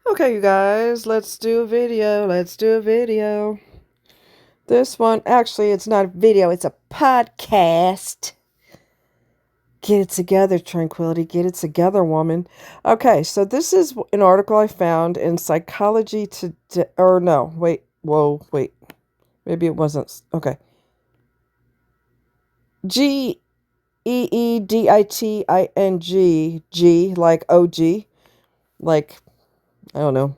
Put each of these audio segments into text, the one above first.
Okay, you guys, let's do a video. Let's do a video. This one, actually, it's not a video, it's a podcast. Get it together, Tranquility. Get it together, woman. Okay, so this is an article I found in Psychology Today. Or no, wait. Whoa, wait. Maybe it wasn't. Okay. geediting. G, like OG. Like, I don't know.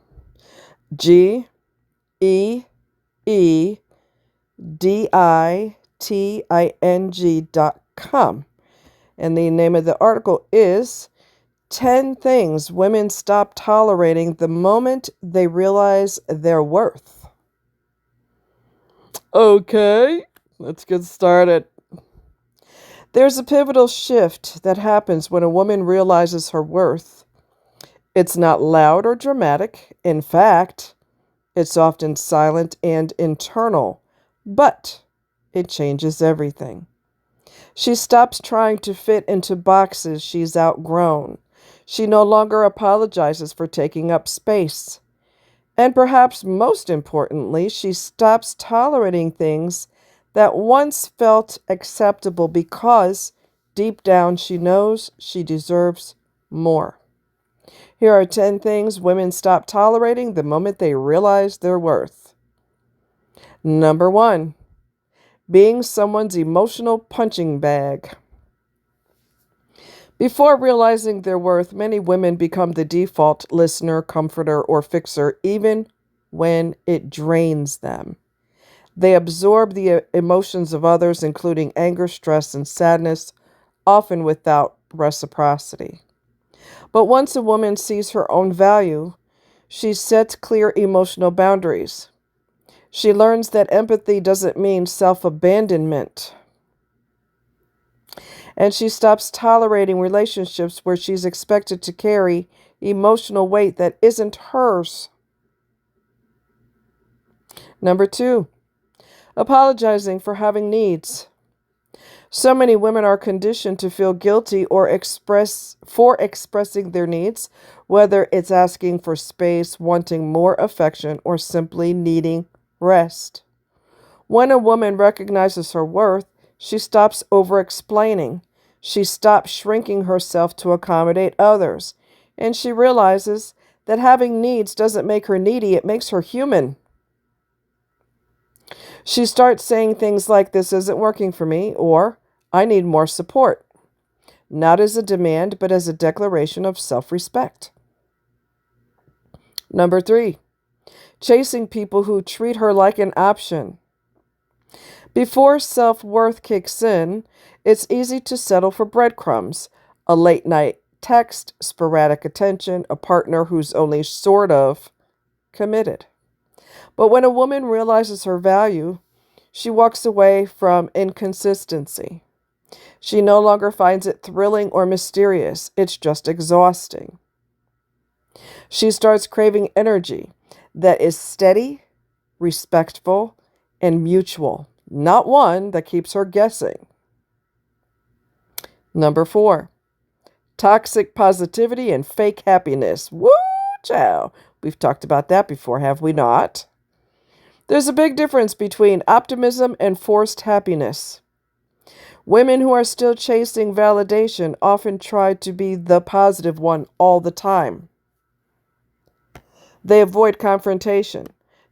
geediting.com. And the name of the article is 10 Things Women Stop Tolerating the Moment They Realize Their Worth. Okay, let's get started. There's a pivotal shift that happens when a woman realizes her worth. It's not loud or dramatic. In fact, it's often silent and internal, but it changes everything. She stops trying to fit into boxes she's outgrown. She no longer apologizes for taking up space. And perhaps most importantly, she stops tolerating things that once felt acceptable because deep down she knows she deserves more. Here are 10 things women stop tolerating the moment they realize their worth. Number 1, being someone's emotional punching bag. Before realizing their worth, many women become the default listener, comforter, or fixer, even when it drains them. They absorb the emotions of others, including anger, stress, and sadness, often without reciprocity. But once a woman sees her own value, she sets clear emotional boundaries. She learns that empathy doesn't mean self-abandonment. And she stops tolerating relationships where she's expected to carry emotional weight that isn't hers. Number 2, apologizing for having needs. So many women are conditioned to feel guilty or expressing their needs, whether it's asking for space, wanting more affection, or simply needing rest. When a woman recognizes her worth, she stops over-explaining. She stops shrinking herself to accommodate others. And she realizes that having needs doesn't make her needy, it makes her human. She starts saying things like, "This isn't working for me," or "I need more support." Not as a demand, but as a declaration of self-respect. Number 3, chasing people who treat her like an option. Before self-worth kicks in, it's easy to settle for breadcrumbs, a late-night text, sporadic attention, a partner who's only sort of committed. But when a woman realizes her value, she walks away from inconsistency. She no longer finds it thrilling or mysterious. It's just exhausting. She starts craving energy that is steady, respectful, and mutual, not one that keeps her guessing. Number 4, toxic positivity and fake happiness. Woo, chow. We've talked about that before, have we not? There's a big difference between optimism and forced happiness. Women who are still chasing validation often try to be the positive one all the time. They avoid confrontation.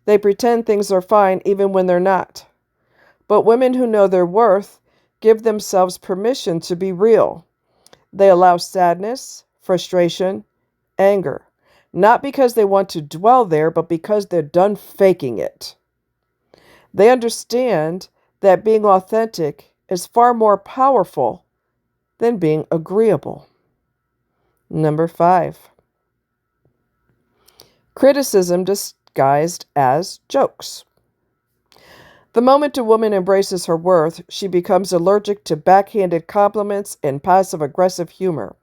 They pretend things are fine even when they're not. But women who know their worth give themselves permission to be real. They allow sadness, frustration, anger, not because they want to dwell there, but because they're done faking it. They understand that being authentic is far more powerful than being agreeable. Number 5, criticism disguised as jokes. The moment a woman embraces her worth, she becomes allergic to backhanded compliments and passive-aggressive humor.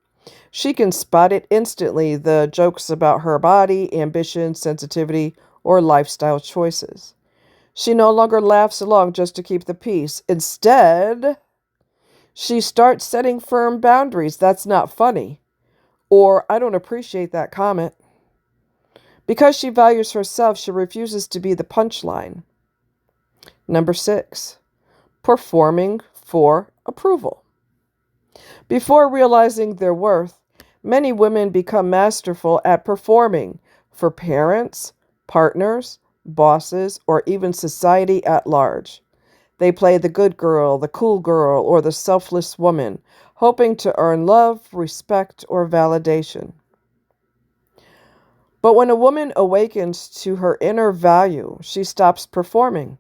She can spot it instantly, the jokes about her body, ambition, sensitivity, or lifestyle choices. She no longer laughs along just to keep the peace. Instead, she starts setting firm boundaries. "That's not funny," or "I don't appreciate that comment." Because she values herself, she refuses to be the punchline. Number 6, performing for approval. Before realizing their worth, many women become masterful at performing for parents, partners, bosses, or even society at large. They play the good girl, the cool girl, or the selfless woman, hoping to earn love, respect, or validation. But when a woman awakens to her inner value, she stops performing.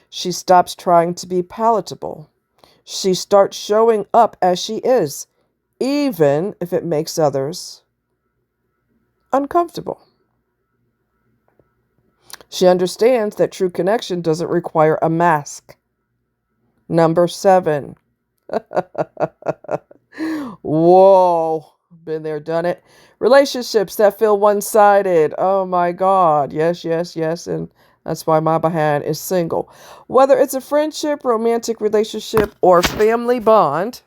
She stops trying to be palatable. She starts showing up as she is, even if it makes others uncomfortable. She understands that true connection doesn't require a mask. Number 7. Whoa. Been there, done it. Relationships that feel one-sided. Oh my God. Yes, yes, yes. And that's why my behind is single. Whether it's a friendship, romantic relationship, or family bond,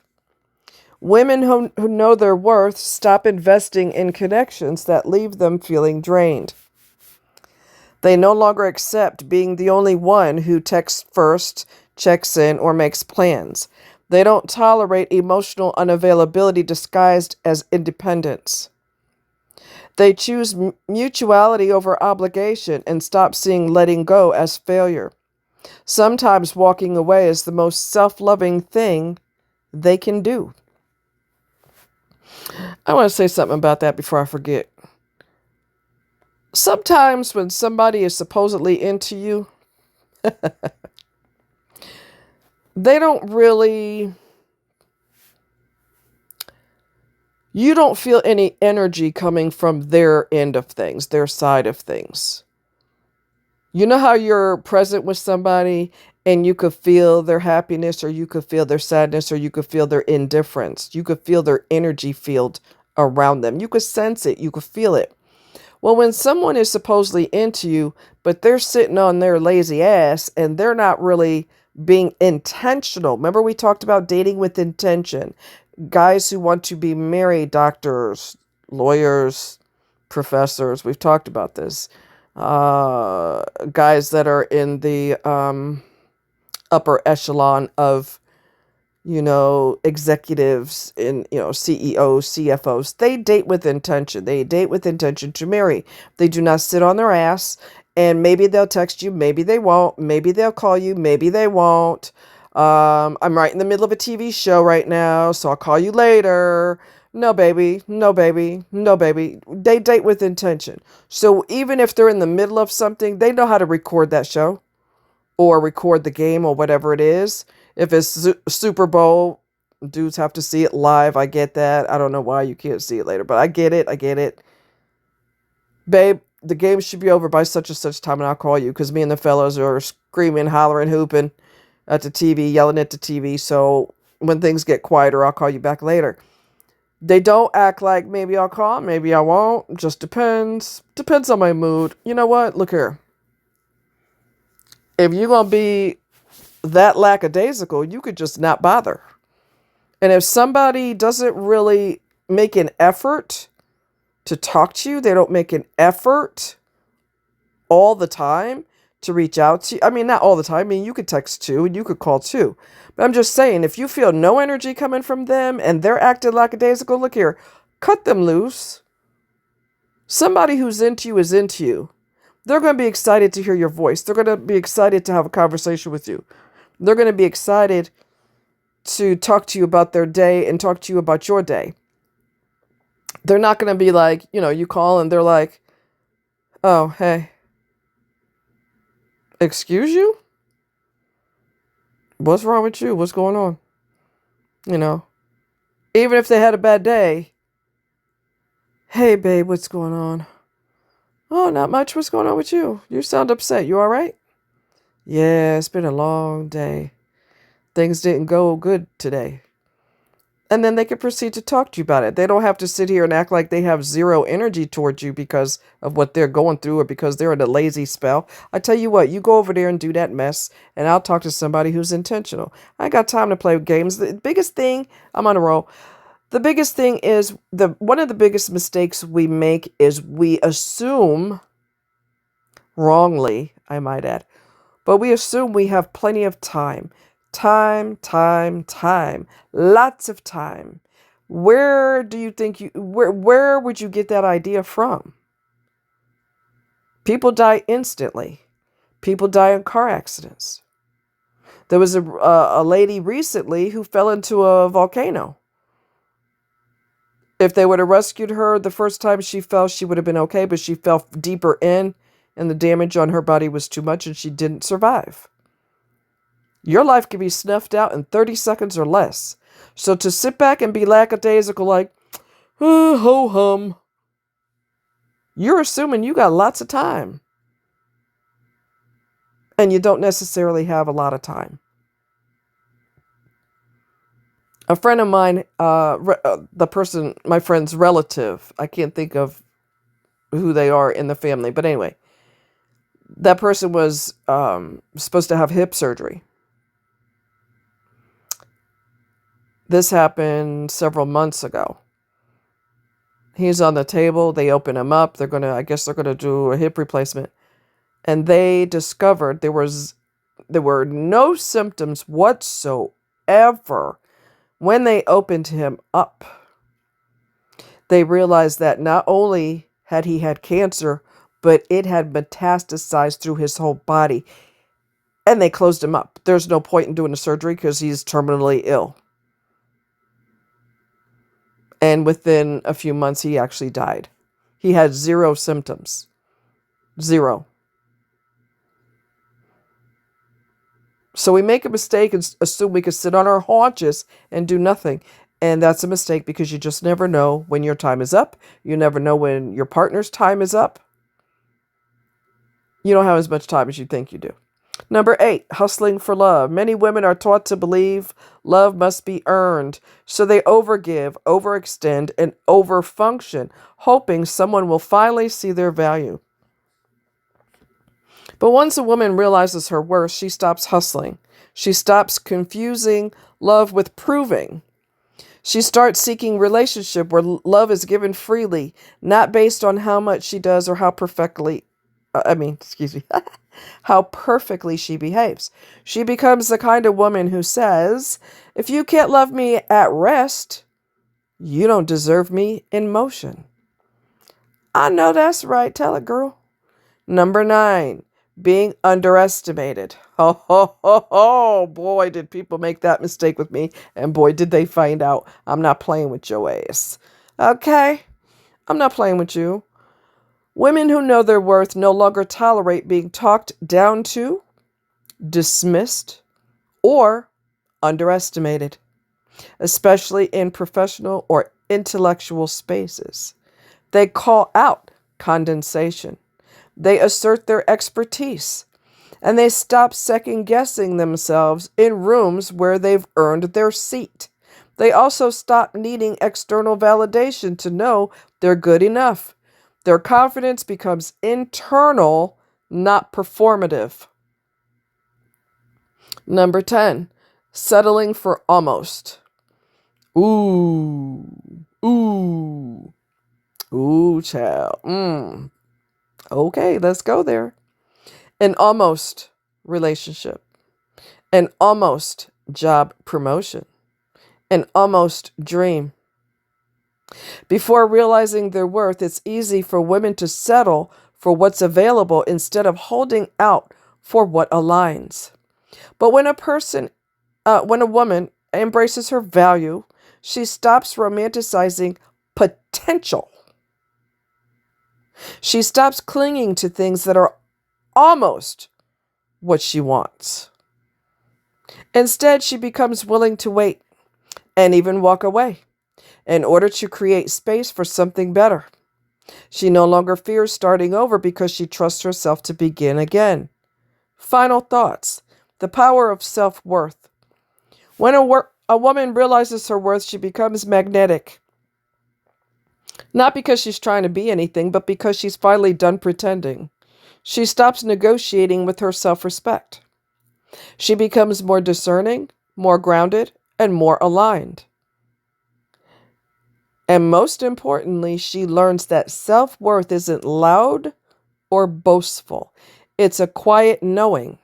women who know their worth stop investing in connections that leave them feeling drained. They no longer accept being the only one who texts first, checks in, or makes plans. They don't tolerate emotional unavailability disguised as independence. They choose mutuality over obligation and stop seeing letting go as failure. Sometimes walking away is the most self-loving thing they can do. I want to say something about that before I forget. Sometimes when somebody is supposedly into you, they don't really, you don't feel any energy coming from their end of things, their side of things. You know how you're present with somebody and you could feel their happiness, or you could feel their sadness, or you could feel their indifference. You could feel their energy field around them. You could sense it. You could feel it. Well, when someone is supposedly into you, but they're sitting on their lazy ass and they're not really being intentional. Remember, we talked about dating with intention. Guys who want to be married, doctors, lawyers, professors. We've talked about this. Guys that are in the upper echelon of, executives and, CEOs, CFOs. They date with intention. They date with intention to marry. They do not sit on their ass, and maybe they'll text you. Maybe they won't. Maybe they'll call you. Maybe they won't. I'm right in the middle of a TV show right now, so I'll call you later. No, baby. No, baby. No, baby. They date with intention. So even if they're in the middle of something, they know how to record that show or record the game or whatever it is. If it's Super Bowl, dudes have to see it live. I get that. I don't know why you can't see it later, but I get it. I get it. Babe, the game should be over by such and such time, and I'll call you, because me and the fellas are screaming, hollering, hooping at the TV, yelling at the TV. So when things get quieter, I'll call you back later. They don't act like maybe I'll call, maybe I won't. Just depends. Depends on my mood. You know what? Look here. If you're going to be that lackadaisical, you could just not bother. And if somebody doesn't really make an effort to talk to you, they don't make an effort all the time to reach out to you. I mean, not all the time. I mean, you could text too and you could call too. But I'm just saying, if you feel no energy coming from them and they're acting lackadaisical, look here, cut them loose. Somebody who's into you is into you. They're going to be excited to hear your voice. They're going to be excited to have a conversation with you. They're going to be excited to talk to you about their day and talk to you about your day. They're not going to be like, you call and they're like, oh, hey, excuse you? What's wrong with you? What's going on? Even if they had a bad day. Hey, babe, what's going on? Oh, not much. What's going on with you? You sound upset. You all right? Yeah, it's been a long day. Things didn't go good today. And then they can proceed to talk to you about it. They don't have to sit here and act like they have zero energy towards you because of what they're going through or because they're in a lazy spell. I tell you what, you go over there and do that mess, and I'll talk to somebody who's intentional. I ain't got time to play games. The biggest thing, I'm on a roll. The biggest thing is, one of the biggest mistakes we make is we assume Wrongly, I might add. But we assume we have plenty of time. Time. Lots of time. Where do you think where would you get that idea from? People die instantly. People die in car accidents. There was a lady recently who fell into a volcano. If they would have rescued her the first time she fell, she would have been okay, but she fell deeper in, and the damage on her body was too much, and she didn't survive. Your life can be snuffed out in 30 seconds or less. So to sit back and be lackadaisical like, oh, ho-hum, you're assuming you got lots of time. And you don't necessarily have a lot of time. A friend of mine, my friend's relative, I can't think of who they are in the family, but anyway, that person was supposed to have hip surgery. This happened several months ago. He's on the table. They open him up. I guess they're gonna do a hip replacement, and they discovered there were no symptoms whatsoever when they opened him up. They realized that not only had he had cancer, but it had metastasized through his whole body, and they closed him up. There's no point in doing the surgery because he's terminally ill. And within a few months, he actually died. He had 0 symptoms. 0. So we make a mistake and assume we can sit on our haunches and do nothing. And that's a mistake because you just never know when your time is up. You never know when your partner's time is up. You don't have as much time as you think you do. Number 8, hustling for love. Many women are taught to believe love must be earned, so they overgive, overextend, and overfunction, hoping someone will finally see their value. But once a woman realizes her worth, she stops hustling. She stops confusing love with proving. She starts seeking relationship where love is given freely, not based on how much she does or how how perfectly she behaves. She becomes the kind of woman who says, if you can't love me at rest, you don't deserve me in motion. I know that's right. Tell it, girl. Number 9, being underestimated. Oh, boy, did people make that mistake with me. And boy, did they find out I'm not playing with your ass. Okay? I'm not playing with you. Women who know their worth no longer tolerate being talked down to, dismissed, or underestimated, especially in professional or intellectual spaces. They call out condensation. They assert their expertise, and they stop second-guessing themselves in rooms where they've earned their seat. They also stop needing external validation to know they're good enough. Their confidence becomes internal, not performative. Number 10, settling for almost. Ooh, child. Okay, let's go there. An almost relationship, an almost job promotion, an almost dream. Before realizing their worth, it's easy for women to settle for what's available instead of holding out for what aligns. But when a woman embraces her value, she stops romanticizing potential. She stops clinging to things that are almost what she wants. Instead, she becomes willing to wait and even walk away in order to create space for something better. She no longer fears starting over because she trusts herself to begin again. Final thoughts. The power of self-worth. When a woman realizes her worth, she becomes magnetic. Not because she's trying to be anything, but because she's finally done pretending. She stops negotiating with her self-respect. She becomes more discerning, more grounded, and more aligned. And most importantly, she learns that self-worth isn't loud or boastful. It's a quiet knowing.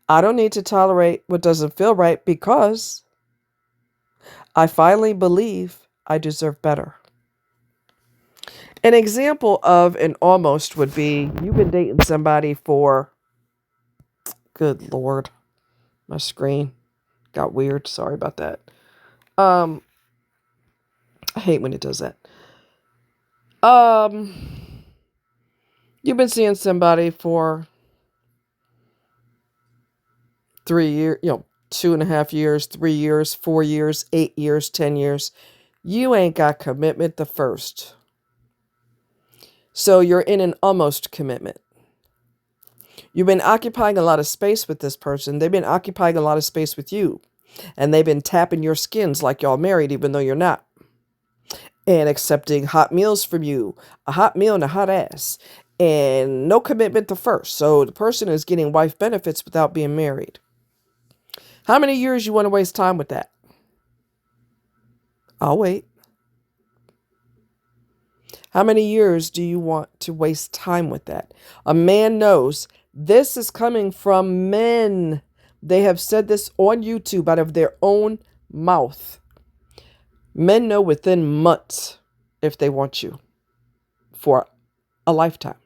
I don't need to tolerate what doesn't feel right because I finally believe I deserve better. An example of an almost would be you've been dating somebody for, good Lord, my screen got weird. Sorry about that. I hate when it does that. Um, you've been seeing somebody for 3 years, 2.5 years, 3 years, 4 years, 8 years, 10 years. You ain't got commitment the first. So you're in an almost commitment. You've been occupying a lot of space with this person. They've been occupying a lot of space with you. And they've been tapping your skins like y'all married, even though you're not. And accepting hot meals from you, a hot meal and a hot ass. And no commitment the first. So the person is getting wife benefits without being married. How many years you want to waste time with that? I'll wait. How many years do you want to waste time with that? A man knows this is coming from men. They have said this on YouTube out of their own mouth. Men know within months if they want you for a lifetime.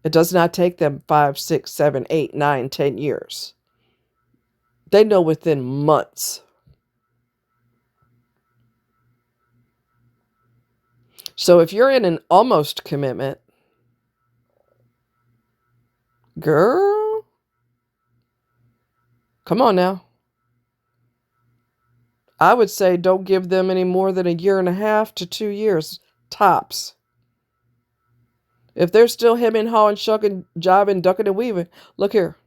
It does not take them 5, 6, 7, 8, 9, 10 years. They know within months. So if you're in an almost commitment, girl, come on now. I would say don't give them any more than 1.5 to 2 years, tops. If they're still hemming, hawing, shucking, jiving, ducking, and weaving, look here.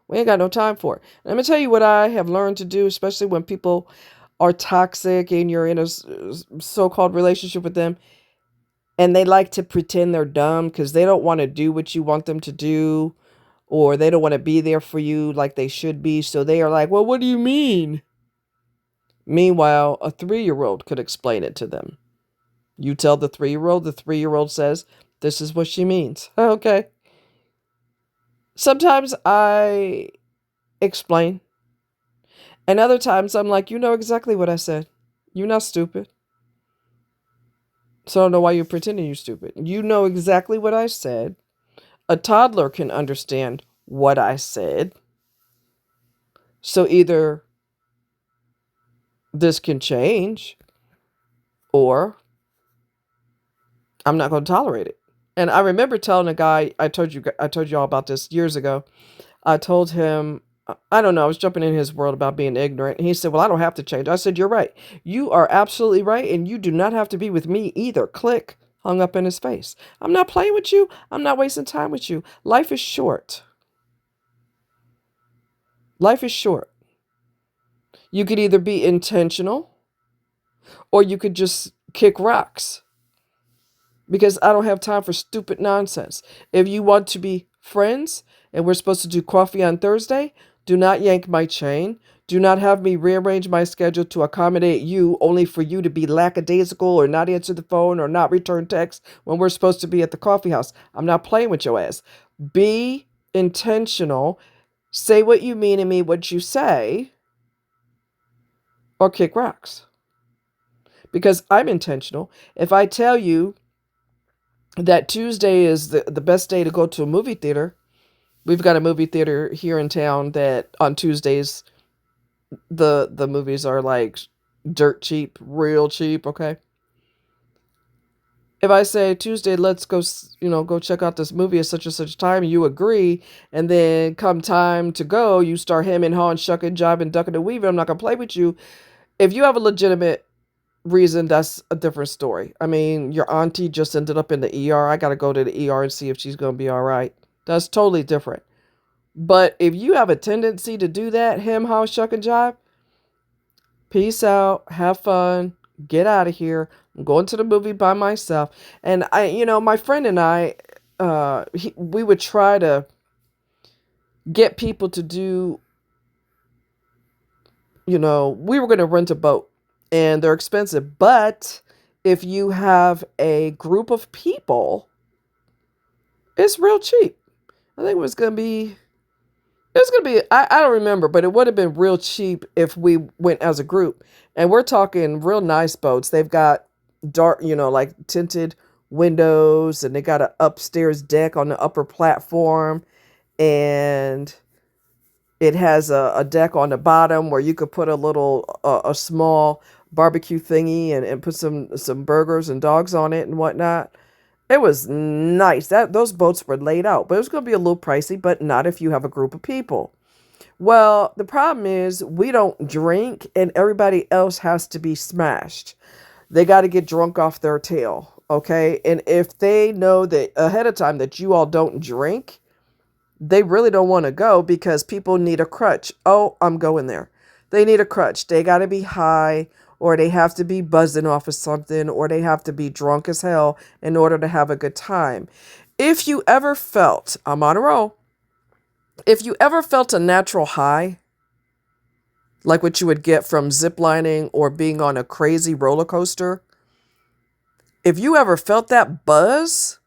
We ain't got no time for it. And let me tell you what I have learned to do, especially when people are toxic and you're in a so-called relationship with them, and they like to pretend they're dumb because they don't want to do what you want them to do, or they don't want to be there for you like they should be. So they are like, well, what do you mean? Meanwhile, a 3-year-old could explain it to them. You tell the 3-year-old, the 3-year-old says, this is what she means. Okay. Sometimes I explain. And other times I'm like, you know exactly what I said. You're not stupid. So I don't know why you're pretending you're stupid. You know exactly what I said. A toddler can understand what I said. So either this can change or I'm not going to tolerate it. And I remember telling a guy, I told you all about this years ago. I told him, I don't know, I was jumping in his world about being ignorant. And he said, well, I don't have to change. I said, you're right. You are absolutely right. And you do not have to be with me either. Click. Hung up in his face. I'm not playing with you. I'm not wasting time with you. Life is short. Life is short. You could either be intentional or you could just kick rocks. Because I don't have time for stupid nonsense. If you want to be friends and we're supposed to do coffee on Thursday, do not yank my chain. Do not have me rearrange my schedule to accommodate you only for you to be lackadaisical or not answer the phone or not return text when we're supposed to be at the coffee house. I'm not playing with your ass. Be intentional. Say what you mean and mean what you say, or kick rocks. Because I'm intentional. If I tell you that Tuesday is the best day to go to a movie theater. We've got a movie theater here in town that on Tuesdays, the movies are like dirt cheap, real cheap, okay? If I say Tuesday, let's go, go check out this movie at such and such time, you agree, and then come time to go, you start hemming, hawing, shucking, jiving, ducking, and weaving, I'm not going to play with you. If you have a legitimate reason, that's a different story. I mean, your auntie just ended up in the ER. I got to go to the ER and see if she's going to be all right. That's totally different. But if you have a tendency to do that, hem, haw, shuck, and jive, peace out, have fun, get out of here. I'm going to the movie by myself. And my friend and I, we would try to get people to do, we were going to rent a boat. And they're expensive. But if you have a group of people, It's real cheap. I think it was gonna be I don't remember, but it would have been real cheap if we went as a group. And we're talking real nice boats. They've got dark, like tinted windows, and they got an upstairs deck on the upper platform, and it has a deck on the bottom where you could put a small barbecue thingy and put some burgers and dogs on it and whatnot. It was nice. Those boats were laid out, but it was going to be a little pricey, but not if you have a group of people. Well, the problem is we don't drink and everybody else has to be smashed. They got to get drunk off their tail, okay? And if they know that ahead of time that you all don't drink, they really don't want to go because people need a crutch. Oh, I'm going there. They need a crutch. They got to be high, or they have to be buzzing off of something, or they have to be drunk as hell in order to have a good time. If you ever felt, I'm on a roll, if you ever felt a natural high, like what you would get from ziplining or being on a crazy roller coaster, if you ever felt that buzz,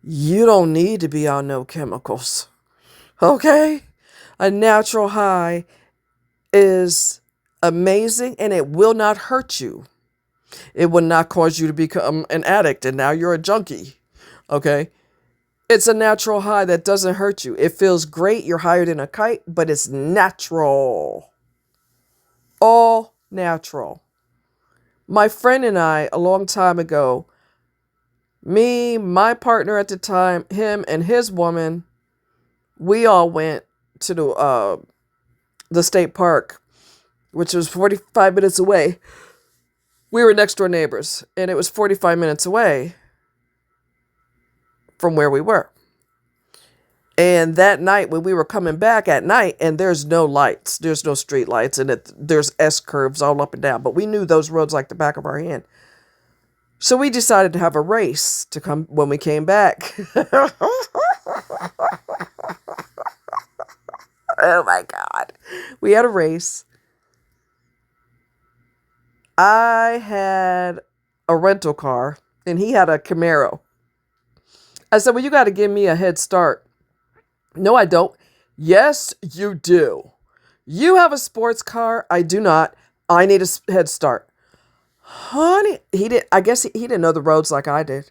you don't need to be on no chemicals. Okay? A natural high is amazing and it will not hurt you. It will not cause you to become an addict and now you're a junkie. Okay? It's a natural high that doesn't hurt you. It feels great. You're higher than a kite, but it's natural. All natural. My friend and I, a long time ago, me, my partner at the time, him and his woman, we all went to the state park, which was 45 minutes away. We were next door neighbors, and it was 45 minutes away from where we were. And that night, when we were coming back at night, and there's no lights, there's no street lights, and there's S curves all up and down, but we knew those roads like the back of our hand. So we decided to have a race to come when we came back. Oh my God. We had a race. I had a rental car and he had a Camaro. I said, well, you got to give me a head start. No, I don't. Yes, you do. You have a sports car. I do not. I need a head start. Honey, I guess he didn't know the roads like I did.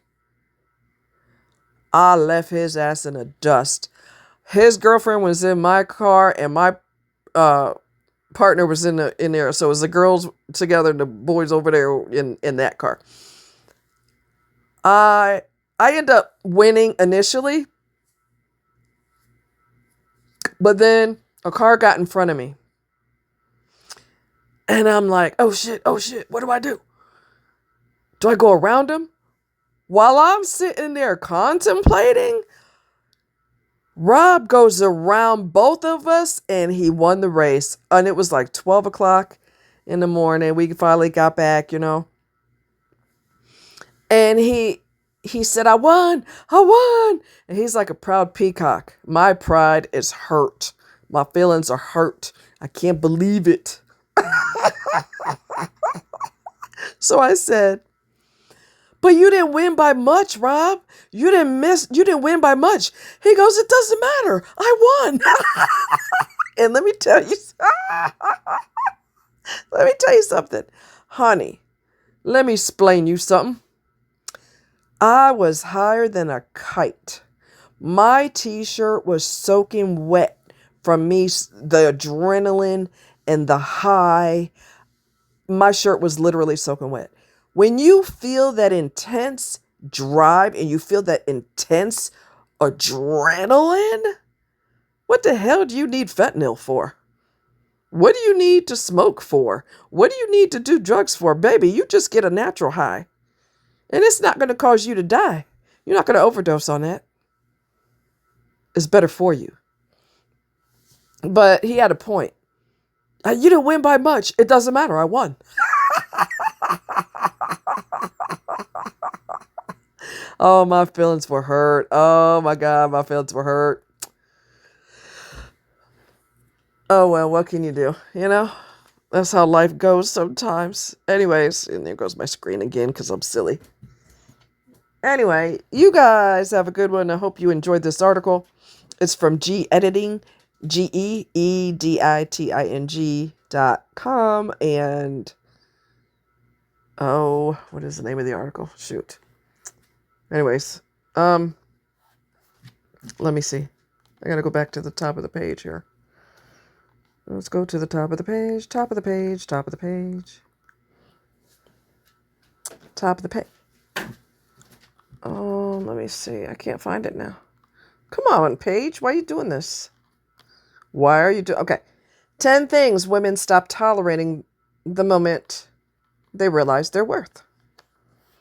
I left his ass in the dust. His girlfriend was in my car and my partner was in there. So it was the girls together and the boys over there in that car. I end up winning initially, but then a car got in front of me. And I'm like, oh shit, what do I do? Do I go around him? While I'm sitting there contemplating, Rob goes around both of us and he won the race. And it was like 12 o'clock in the morning. We finally got back, And he said, I won. And he's like a proud peacock. My pride is hurt. My feelings are hurt. I can't believe it. So I said, but you didn't win by much, Rob. You didn't win by much. He goes, it doesn't matter. I won. And let me tell you something. Honey, let me explain you something. I was higher than a kite. My t-shirt was soaking wet from me, the adrenaline and the high. My shirt was literally soaking wet. When you feel that intense drive and you feel that intense adrenaline, what the hell do you need fentanyl for? What do you need to smoke for? What do you need to do drugs for? Baby, you just get a natural high. And it's not going to cause you to die. You're not going to overdose on that. It's better for you. But he had a point. You didn't win by much. It doesn't matter. I won. Oh, my feelings were hurt. Oh, my God, my feelings were hurt. Oh, well, what can you do? That's how life goes sometimes. Anyways, and there goes my screen again because I'm silly. Anyway, you guys have a good one. I hope you enjoyed this article. It's from geediting, geediting.com. And, oh, what is the name of the article? Shoot. Anyways, let me see. I gotta go back to the top of the page here. Let's go to the top of the page, top of the page, top of the page. Top of the page. Oh, let me see. I can't find it now. Come on, page. Why are you doing this? Why are you doing... Okay. 10 things women stop tolerating the moment they realize their worth.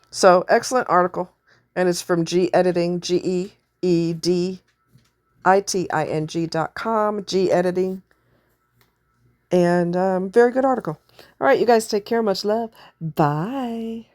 So, excellent article. And it's from geediting, geediting.com, geediting. And very good article. All right, you guys take care. Much love. Bye.